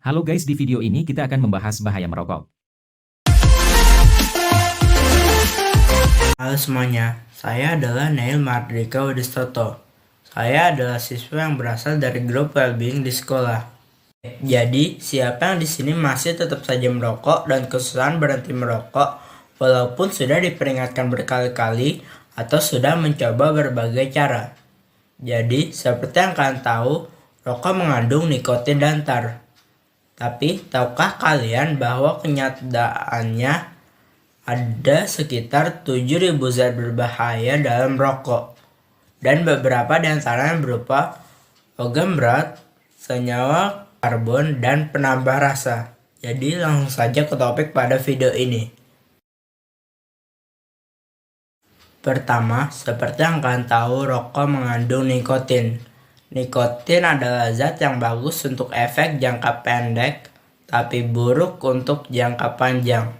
Halo guys, di video ini kita akan membahas bahaya merokok. Halo semuanya, saya adalah Neil Mardika Widistoto. Saya adalah siswa yang berasal dari grup Wellbeing di sekolah. Jadi, siapa yang di sini masih tetap saja merokok dan kesusahan berhenti merokok, walaupun sudah diperingatkan berkali-kali atau sudah mencoba berbagai cara? Jadi, seperti yang kalian tahu, rokok mengandung nikotin dan tar. Tapi, tahukah kalian bahwa kenyataannya ada sekitar 7.000 zat berbahaya dalam rokok? Dan beberapa di antaranya berupa logam berat, senyawa karbon, dan penambah rasa. Jadi langsung saja ke topik pada video ini. Pertama, seperti yang kalian tahu, rokok mengandung nikotin. Nikotin adalah zat yang bagus untuk efek jangka pendek, tapi buruk untuk jangka panjang.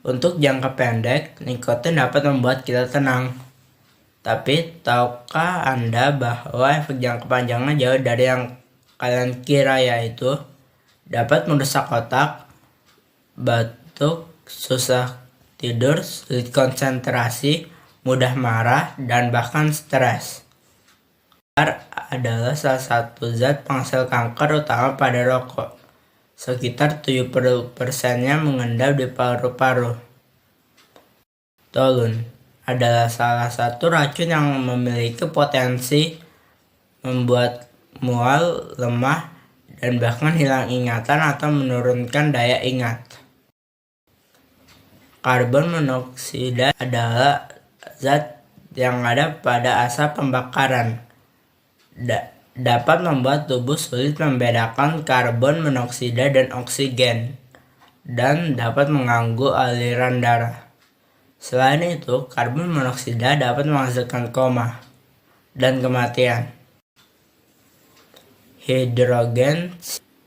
Untuk jangka pendek, nikotin dapat membuat kita tenang. Tapi, tahukah Anda bahwa efek jangka panjangnya jauh dari yang kalian kira, yaitu dapat merusak otak, batuk, susah tidur, sulit konsentrasi, mudah marah, dan bahkan stres. Tar adalah salah satu zat penghasil kanker utama pada rokok. Sekitar 70%-nya mengendap di paru-paru. Tolun adalah salah satu racun yang memiliki potensi membuat mual, lemah, dan bahkan hilang ingatan atau menurunkan daya ingat. Karbon monoksida adalah zat yang ada pada asap pembakaran. Dapat membuat tubuh sulit membedakan karbon monoksida dan oksigen, dan dapat mengganggu aliran darah. Selain itu, karbon monoksida dapat menghasilkan koma dan kematian. Hidrogen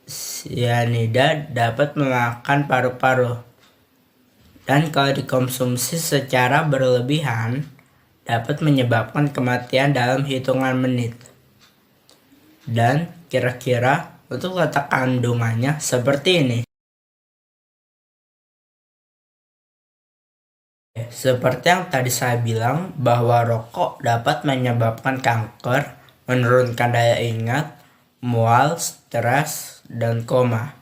cyanida dapat memakan paru-paru, dan kalau dikonsumsi secara berlebihan, dapat menyebabkan kematian dalam hitungan menit. Dan kira-kira untuk letak kandungannya seperti ini. Seperti yang tadi saya bilang, bahwa rokok dapat menyebabkan kanker, menurunkan daya ingat, mual, stres, dan koma.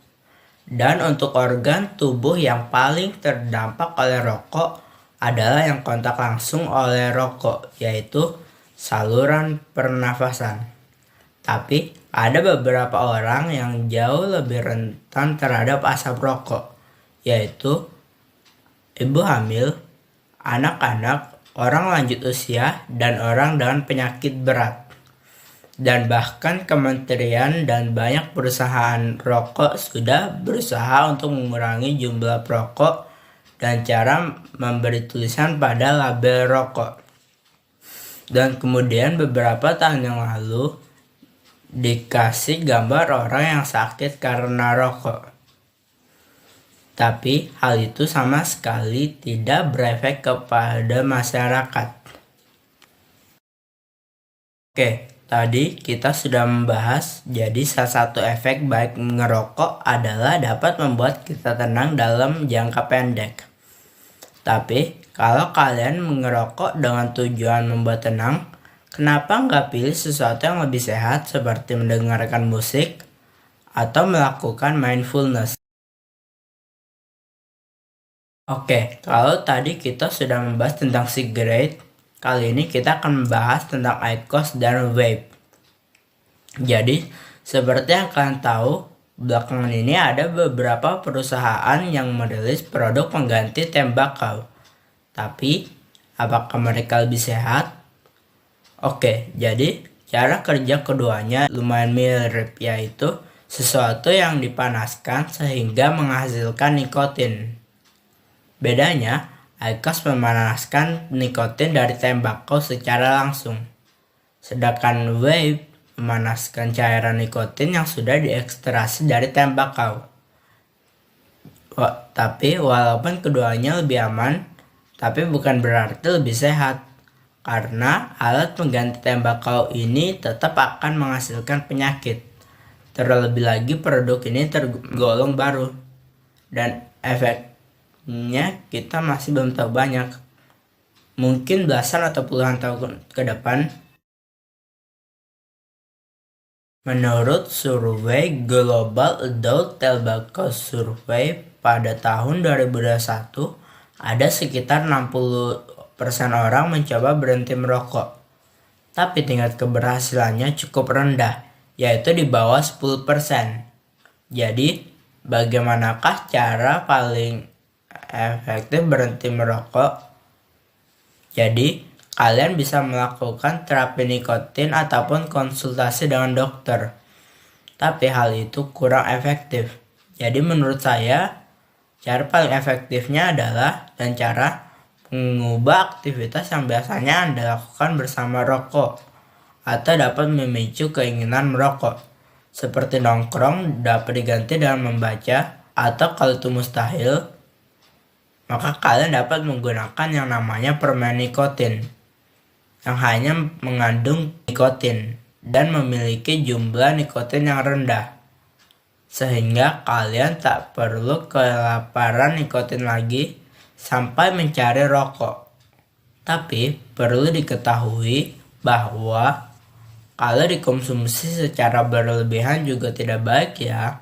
Dan untuk organ tubuh yang paling terdampak oleh rokok adalah yang kontak langsung oleh rokok, yaitu saluran pernafasan. Tapi ada beberapa orang yang jauh lebih rentan terhadap asap rokok, yaitu ibu hamil, anak-anak, orang lanjut usia, dan orang dengan penyakit berat. Dan bahkan kementerian dan banyak perusahaan rokok sudah berusaha untuk mengurangi jumlah perokok dan cara memberi tulisan pada label rokok. Dan kemudian beberapa tahun yang lalu dikasih gambar orang yang sakit karena rokok. Tapi hal itu sama sekali tidak berefek kepada masyarakat. Oke, tadi kita sudah membahas, jadi salah satu efek baik mengerokok adalah dapat membuat kita tenang dalam jangka pendek. Tapi kalau kalian mengerokok dengan tujuan membuat tenang, kenapa nggak pilih sesuatu yang lebih sehat seperti mendengarkan musik atau melakukan mindfulness? Oke, kalau tadi kita sudah membahas tentang cigarette, kali ini kita akan membahas tentang IQOS dan vape. Jadi, seperti yang kalian tahu, belakangan ini ada beberapa perusahaan yang merilis produk pengganti tembakau. Tapi, apakah mereka lebih sehat? Oke, jadi cara kerja keduanya lumayan mirip, yaitu sesuatu yang dipanaskan sehingga menghasilkan nikotin. Bedanya, IQOS memanaskan nikotin dari tembakau secara langsung, sedangkan vape memanaskan cairan nikotin yang sudah diekstraksi dari tembakau. Tapi walaupun keduanya lebih aman, tapi bukan berarti lebih sehat. Karena alat pengganti tembakau ini tetap akan menghasilkan penyakit. Terlebih lagi produk ini tergolong baru dan efeknya kita masih belum tahu banyak. Mungkin belasan atau puluhan tahun ke depan. Menurut survei Global Adult Tobacco Survey pada tahun 2021, ada sekitar 60% orang mencoba berhenti merokok. Tapi tingkat keberhasilannya cukup rendah, yaitu di bawah 10%. Jadi, bagaimanakah cara paling efektif berhenti merokok? Jadi, kalian bisa melakukan terapi nikotin ataupun konsultasi dengan dokter. Tapi hal itu kurang efektif. Jadi menurut saya, cara paling efektifnya adalah dan cara mengubah aktivitas yang biasanya Anda lakukan bersama rokok atau dapat memicu keinginan merokok. Seperti nongkrong dapat diganti dengan membaca, atau kalau itu mustahil, maka kalian dapat menggunakan yang namanya permen nikotin yang hanya mengandung nikotin dan memiliki jumlah nikotin yang rendah, sehingga kalian tak perlu kelaparan nikotin lagi sampai mencari rokok. Tapi perlu diketahui bahwa kalau dikonsumsi secara berlebihan juga tidak baik ya,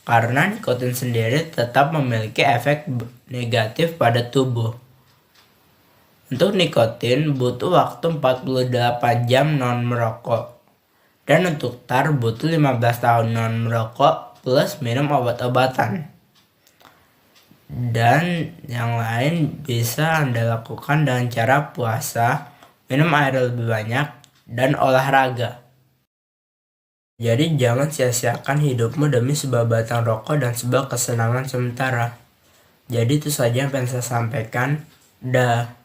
karena nikotin sendiri tetap memiliki efek negatif pada tubuh. Untuk nikotin butuh waktu 48 jam non merokok. Dan untuk tar butuh 15 tahun non merokok plus minum obat-obatan. Dan yang lain bisa Anda lakukan dengan cara puasa, minum air lebih banyak, dan olahraga. Jadi jangan sia-siakan hidupmu demi sebuah batang rokok dan sebuah kesenangan sementara. Jadi itu saja yang pengen saya sampaikan. Dah.